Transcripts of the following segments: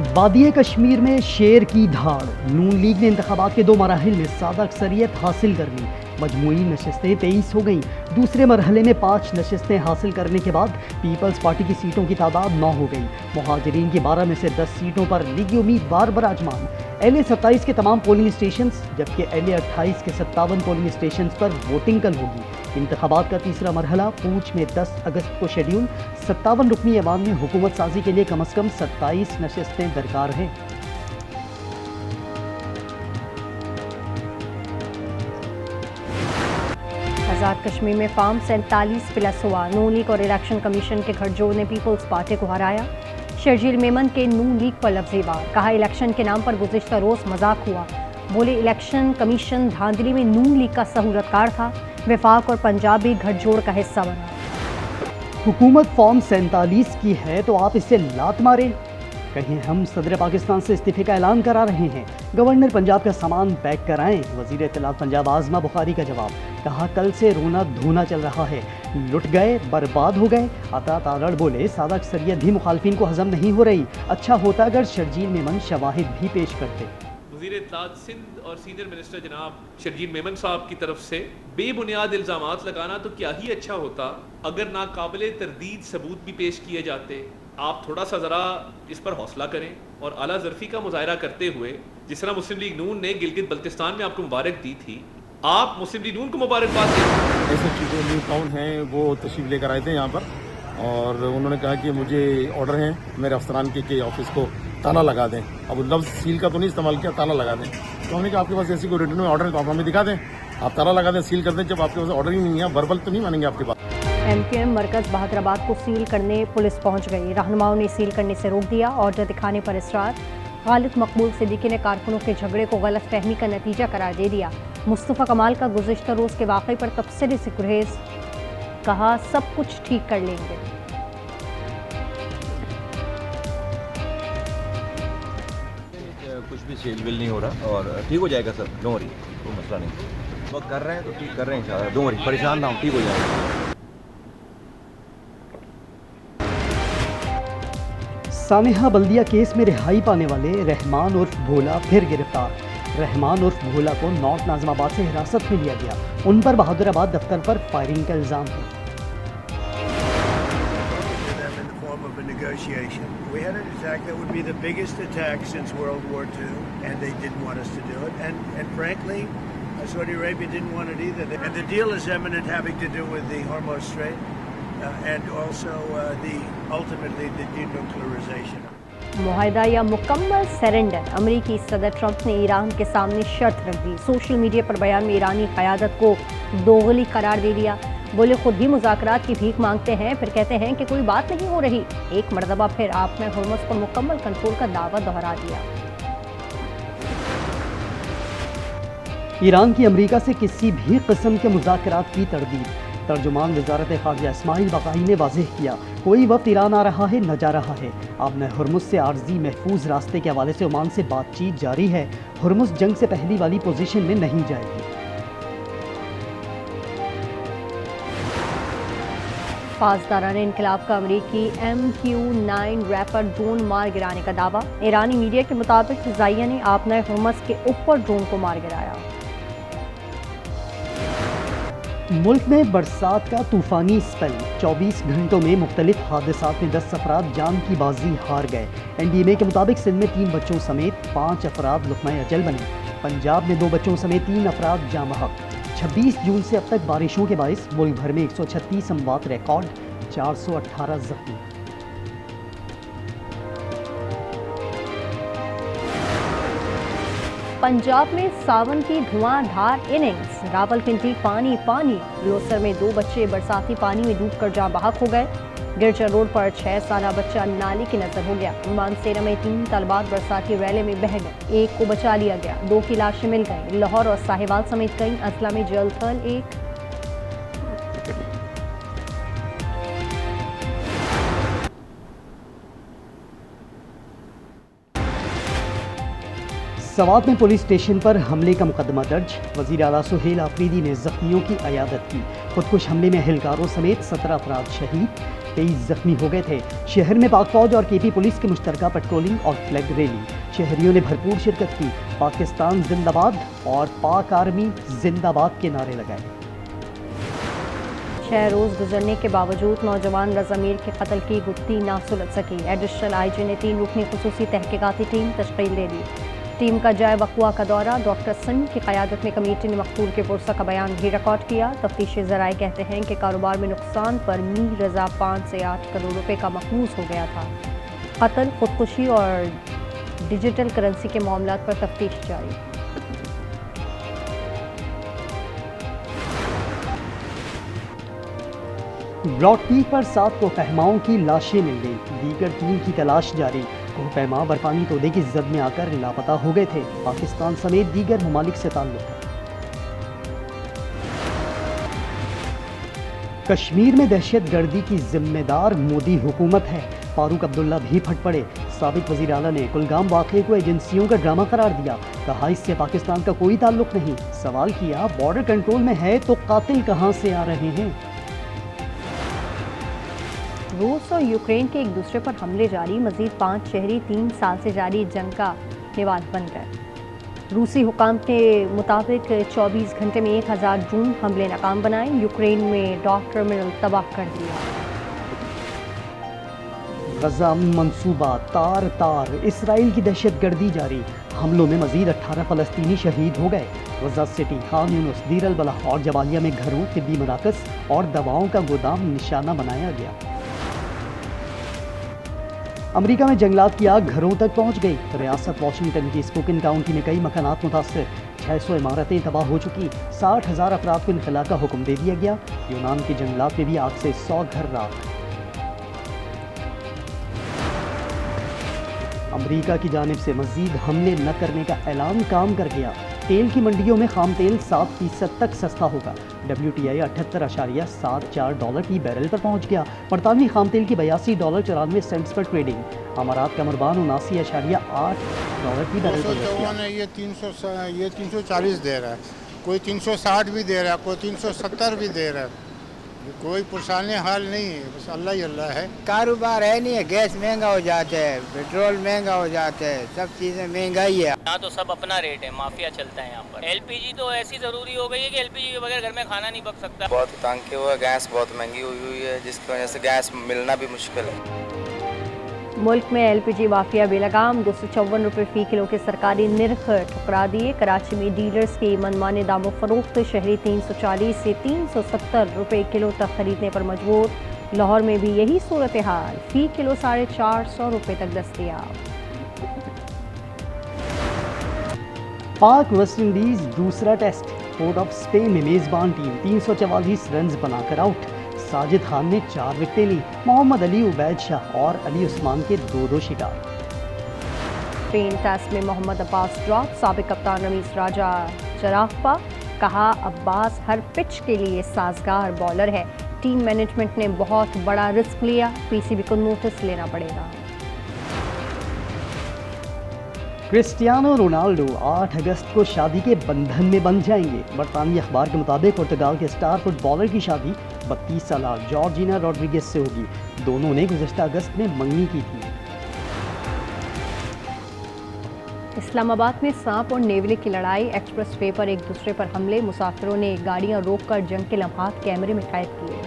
वादी कश्मीर में शेर की धाड़। नून लीग ने इंतखाबात के 2 मराहिल में सादा अक्सरियत हासिल कर ली। मजमूई नशस्तें 23 हो गईं। दूसरे मरहले में 5 नशस्तें हासिल करने के बाद पीपल्स पार्टी की सीटों की तादाद 9 हो गई। मुहाजिरीन की 12 में से 10 सीटों पर लीगी उम्मीदवार बराजमान। LA 27 के तमाम पोलिंग स्टेशन जबकि LA 28 के 57 पोलिंग स्टेशन पर वोटिंग कल होगी। इंतखाबात का तीसरा मरहला पूंछ में 10 अगस्त को शेड्यूल। 57 रुकनी ऐवान में हुकूमत साजी के लिए कम अज कम 27 नशस्तें दरकार हैं। आज़ाद कश्मीर में फार्म 47+ हुआ। नून लीग और इलेक्शन कमीशन के गठजोड़ ने पीपल्स पार्टी को हराया। शर्जील मेमन के नून लीग पर लफ्ज़ी वार। कहा इलेक्शन के नाम पर गुज़िश्ता रोज़ मजाक हुआ। बोले इलेक्शन कमीशन धांधली में नून लीग का सहूलतकार था। वफाक और पंजाब भी गठजोड़ का हिस्सा बना। हुकूमत फॉर्म 47 की है तो आप इससे लात मारें। कहीं हम सदर पाकिस्तान से इस्तीफे का ऐलान करा रहे हैं। गवर्नर पंजाब का सामान पैक कराएं। वजीर इत्तलात पंजाब आजमा बुखारी का जवाब। कहा कल से रोना धोना चल रहा है। लुट गए बर्बाद हो गए। अता तारड़ बोले सादा अक्सरियत भी मुखालफिन को हजम नहीं हो रही। अच्छा होता अगर शर्जील मेमन शवाहिद भी पेश करते। वज़ीर इत्तलात सिंध और सीनियर मिनिस्टर जनाब शर्जील मेमन साहब की तरफ से बेबुनियाद इल्ज़ामात लगाना तो क्या ही अच्छा होता अगर नाकाबिले तरदीद सबूत भी पेश किए जाते। आप थोड़ा सा ज़रा इस पर हौसला करें और आला ज़रफ़ी का मुज़ाहरा करते हुए जिस तरह मुस्लिम लीग नून ने गिलगित बल्तिस्तान में आपको मुबारक दी थी, आप मुस्लिम लीग नून को मुबारकबाद दें। ऐसे चीज़ें न्यू टाउन हैं वो तशरीफ़ लेकर आए थे यहाँ पर और उन्होंने कहा कि मुझे ऑर्डर है मेरे अफसरान के ऑफिस को ताला लगा दें। अब लफ्ज़ सील का तो नहीं इस्तेमाल किया, ताला लगा दें। तो हमने कहा आपके पास ऐसी कोई रिटर्न में ऑर्डर है तो आप हमें दिखा दें। आप ताला लगा दें, सील कर दें। जब आपके पास ऑर्डर ही नहीं है, वर्बल तो नहीं मानेंगे आपकी बात। MQM मरकज़ बहादुराबाद को सील करने पुलिस पहुंच गई। रहनुमाओं ने सील करने से रोक दिया। ऑर्डर दिखाने पर इसरार। खालिद मकबूल सिद्दीकी ने कारकुनों के झगड़े को गलत फहमी का नतीजा करार दे दिया। मुस्तफ़ा कमाल का गुज़िश्ता रोज़ के वाक़े पर तबसरे से गुरेज। कहा सब कुछ ठीक कर लेंगे। कुछ भी सेल बिल नहीं हो रहा और ठीक हो जाएगा सर, डोंट वरी, कोई मसला नहीं। वो कर रहे हैं तो ठीक कर रहे हैं इंशाल्लाह, डोंट वरी, परेशान ना हो, ठीक हो जाएगा। सानेहा बल्दिया केस में रिहाई पाने वाले रहमान उर्फ भोला फिर गिरफ्तार। रहमान उर्फ भोला को नॉर्थ नाज़िमाबाद से हिरासत में लिया गया। उन पर बहादुराबाद दफ्तर पर फायरिंग का इल्ज़ाम है। Negotiation. We had an attack that would be the biggest attack since World War II, and they didn't want us to do it. And frankly, Saudi Arabia didn't want it either. And the deal is imminent, having to do with the Hormuz Strait, and also ultimately the denuclearization. मुआहदा या मुकम्मल surrender. अमरीकी सदर Trump ने Iran के सामने शर्त रख दी। Social media पर बयान में ईरानी क़यादत को दोगली करार दे दिया। बोले खुद ही मुज़ाकरात की भीख मांगते हैं, फिर कहते हैं कि कोई बात नहीं हो रही। एक मरतबा फिर आपने हुर्मुज़ पर मुकम्मल कंट्रोल का दावा दोहरा दिया। ईरान की अमरीका से किसी भी किस्म के मुज़ाकरात की तरदीद। तर्जुमान वज़ारत ख़ारिजा इस्माइल बक़ाई ने वाज़ेह किया कोई वक्त ईरान आ रहा है न जा रहा है। अब न हुर्मुज़ से आर्जी महफूज रास्ते के हवाले से ओमान से बातचीत जारी है। हुर्मुज़ जंग से पहली वाली पोजीशन में नहीं जाएगी। पासदारान इनकलाब का अमरीकी MQ-9 रैपर ड्रोन मार गिराने का दावा। ईरानी मीडिया के मुताबिक फ़िज़ाइया ने आपना हुर्मुज़ के ऊपर ड्रोन को मार गिराया। मुल्क में बरसात का तूफ़ानी स्पेल। 24 घंटों में मुख्तलिफ हादसात में 10 अफराद जान की बाजी हार गए। NDMA के मुताबिक सिंध में 3 बच्चों समेत 5 अफराद लुक़मा अजल बने। पंजाब में 2 बच्चों समेत 3 अफराद जाँ बहक। 26 जून से अब तक बारिशों के बाइस मुल्क भर में 136 अमवात रिकॉर्ड, 418 जख्मी। पंजाब में सावन की धुआंधार इनिंग्स। रावलपिंडी पानी पानी। लोसर में 2 बच्चे बरसाती पानी में डूबकर जाँ बहक हो गए। गिरजा रोड पर 6 साला बच्चा नाली की नजर हो गया। मानसेरा में 3 तलबात बरसाती रैले में बह गए। 1 को बचा लिया गया। 2 की लाशें मिल गई। लाहौर और साहिवाल समेत कई अजला में जलथल 1। सवात में पुलिस स्टेशन पर हमले का मुकदमा दर्ज। वज़ीर आला सुहेल आफरीदी ने जख्मियों की अयादत की। खुदकुश हमले में एहलकारों समेत 17 अफराद शहीद। 23 जख्मी हो गए थे। शहर में पाक फौज और केपी पुलिस की मुश्तरका पेट्रोलिंग और फ्लैग रैली, शहरियों ने भरपूर शिरकत की। पाकिस्तान जिंदाबाद और पाक आर्मी जिंदाबाद के नारे लगाए। 6 रोज गुजरने के बावजूद नौजवान रज़ा मीर के कत्ल की गुत्थी ना सुलझ सकी। एडिशनल आईजी ने 3 रुकनी खुसूसी तहकीकाती टीम तश्कील दे दी। टीम का जाए वक़्वा का दौरा, डॉक्टर सिंह की क़यादत में कमेटी ने मकतूल के पुरसा का बयान भी रिकॉर्ड किया। तफ्तीशी ज़राए कहते हैं कि कारोबार में नुकसान पर मीर रज़ा 5 से 8 करोड़ रुपए का मखमूस हो गया था। कत्ल, खुदकुशी और डिजिटल करेंसी के मामलात पर तफ्तीश जारी। ब्रॉडपी पर 7 कोहपैमाओं की लाशें मिल गई, दीगर 3 की तलाश जारी। कोहपैमा बर्फानी तोदे की जद में आकर लापता हो गए थे। पाकिस्तान समेत दीगर ममालिक से ताल्लुक है। कश्मीर में दहशतगर्दी की जिम्मेदार मोदी हुकूमत है, फारूक अब्दुल्ला भी फट पड़े। साबिक वज़ीर आला ने कुलगाम वाक़े को एजेंसियों का ड्रामा करार दिया, कहा इससे पाकिस्तान का कोई ताल्लुक नहीं। सवाल किया बॉर्डर कंट्रोल में है तो कातिल कहां से आ रहे हैं। रूस और यूक्रेन के एक दूसरे पर हमले जारी, मजीद 5 शहरी 3 साल से जारी जंग का निवास बन गए। रूसी हुकाम के मुताबिक 24 घंटे में 1000 ड्रोन हमले नाकाम बनाए। यूक्रेन में डॉक टर्मिनल तबाह कर दिया। गजा मंसूबा तार तार, इसराइल की दहशतगर्दी जारी, हमलों में मजीद 18 फलस्तीनी शहीद हो गए। गजा सिटी, खान यूनुस, दीर अल बलाह और जबालिया में घरों, तिब्बी मराकज़ और दवाओं का गोदाम निशाना बनाया गया। अमेरिका में जंगलात की आग घरों तक पहुंच गई। रियासत वाशिंगटन की स्पोकन काउंटी में कई मकानात मुतासर, 600 इमारतें तबाह हो चुकी। 60,000 अफराद को इनखला का हुक्म दे दिया गया। यूनान के जंगलात में भी आग से 100 घर राख। अमेरिका की जानिब से मजीद हमले न करने का ऐलान काम कर गया। तेल की मंडियों में खाम तेल 7% तक सस्ता होगा। WTI $78.74 की बैरल पर पहुंच गया। बरतानवी खाम तेल की $82.94 पर ट्रेडिंग। अमारात का मरबान $79.08 की बैरल पर पहुंच गया। ये 340 दे रहा है, कोई 360 भी दे रहा है, कोई 370 भी दे रहा है। कोई परेशानी हाल नहीं है, बस अल्लाह ही अल्लाह है। कारोबार है नहीं है, गैस महंगा हो जाता है, पेट्रोल महंगा हो जाता है, सब चीज़ें महंगाई है। यहाँ तो सब अपना रेट है, माफिया चलता है यहाँ पर। LPG तो ऐसी ज़रूरी हो गई है कि LPG के बगैर घर में खाना नहीं पक सकता। बहुत तंग किया हुआ है, गैस बहुत महंगी हुई है, जिसकी वजह से गैस मिलना भी मुश्किल है। मुल्क में LPG माफिया बेलगाम, 254 रुपये फ़ी किलो के सरकारी निर्ख ठुकरा दिए। कराची में डीलर्स की मनमाने दामों फरोख्त, शहरी 340 से 370 रुपये किलो तक खरीदने पर मजबूर। लाहौर में भी यही सूरत हाल, फ़ी किलो 450 रुपये तक दस्तयाब। पाक वेस्ट इंडीज दूसरा टेस्ट, पोर्ट ऑफ स्पेन में मेजबान टीम 344 रन बनाकर आउट। साजिद खान ने 4 विकेटें ली। मोहम्मद अली, उबैद शाह और अली उस्मान के 2-2 शिकार। स्पेन टेस्ट में मोहम्मद अब्बास ड्रॉप, साबिक कप्तान रमीज राजा चरागपा, कहा अब्बास हर पिच के लिए साजगार बॉलर है। टीम मैनेजमेंट ने बहुत बड़ा रिस्क लिया, PCB को नोटिस लेना पड़ेगा। क्रिस्टियानो रोनाल्डो 8 अगस्त को शादी के बंधन में बंध जाएंगे। बरतानवी अखबार के मुताबिक पुर्तगाल के स्टार फुटबॉलर की शादी 32 साल जॉर्जिना रॉड्रिगेज से होगी। दोनों ने गुज़श्ता अगस्त में मंगनी की थी। इस्लामाबाद में सांप और नेवले की लड़ाई, एक्सप्रेस वे पर एक दूसरे पर हमले, मुसाफिरों ने गाड़ियां रोककर जंग के लम्हात कैमरे में कैद किए।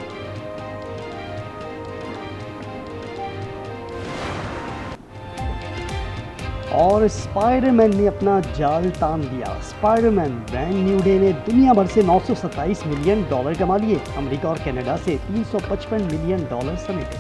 और स्पाइडरमैन ने अपना जाल तान दिया। स्पाइडरमैन ब्रांड न्यू डे ने दुनिया भर से $927 मिलियन कमा लिए। अमेरिका और कनाडा से $355 मिलियन समेटे।